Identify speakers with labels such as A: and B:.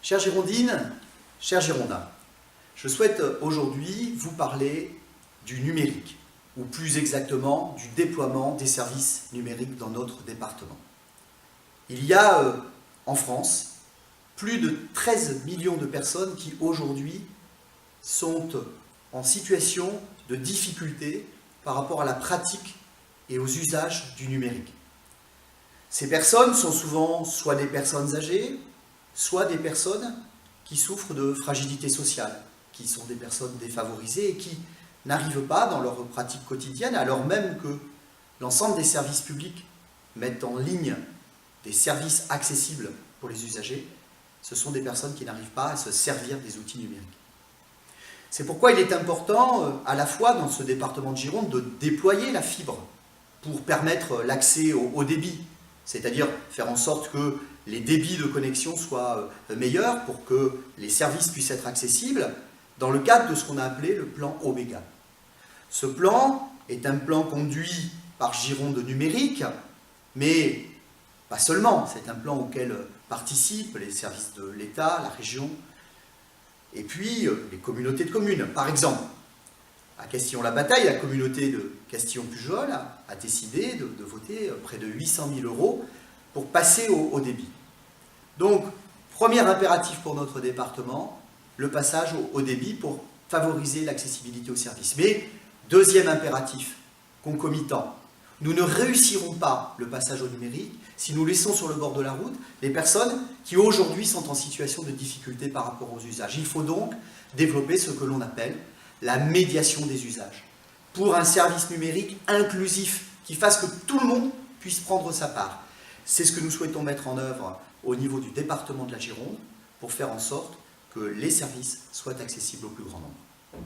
A: Chère Girondine, chers Girondins, je souhaite aujourd'hui vous parler du numérique, ou plus exactement du déploiement des services numériques dans notre département. Il y a en France plus de 13 millions de personnes qui aujourd'hui sont en situation de difficulté par rapport à la pratique et aux usages du numérique. Ces personnes sont souvent soit des personnes âgées, soit des personnes qui souffrent de fragilité sociale, qui sont des personnes défavorisées et qui n'arrivent pas dans leur pratique quotidienne, alors même que l'ensemble des services publics mettent en ligne des services accessibles pour les usagers. Ce sont des personnes qui n'arrivent pas à se servir des outils numériques. C'est pourquoi il est important, à la fois dans ce département de Gironde, de déployer la fibre pour permettre l'accès au haut débit, c'est-à-dire faire en sorte que les débits de connexion soient meilleurs pour que les services puissent être accessibles dans le cadre de ce qu'on a appelé le plan Omega. Ce plan est un plan conduit par Gironde Numérique, mais pas seulement, c'est un plan auquel participent les services de l'État, la région, et puis les communautés de communes. Par exemple, à Castillon-la-Bataille, la communauté de Castillon-Pujol a décidé de voter près de 800 000 € pour passer au haut débit. Donc, premier impératif pour notre département, le passage au haut débit pour favoriser l'accessibilité aux services. Mais, deuxième impératif, concomitant, nous ne réussirons pas le passage au numérique si nous laissons sur le bord de la route les personnes qui aujourd'hui sont en situation de difficulté par rapport aux usages. Il faut donc développer ce que l'on appelle la médiation des usages, pour un service numérique inclusif qui fasse que tout le monde puisse prendre sa part. C'est ce que nous souhaitons mettre en œuvre au niveau du département de la Gironde pour faire en sorte que les services soient accessibles au plus grand nombre.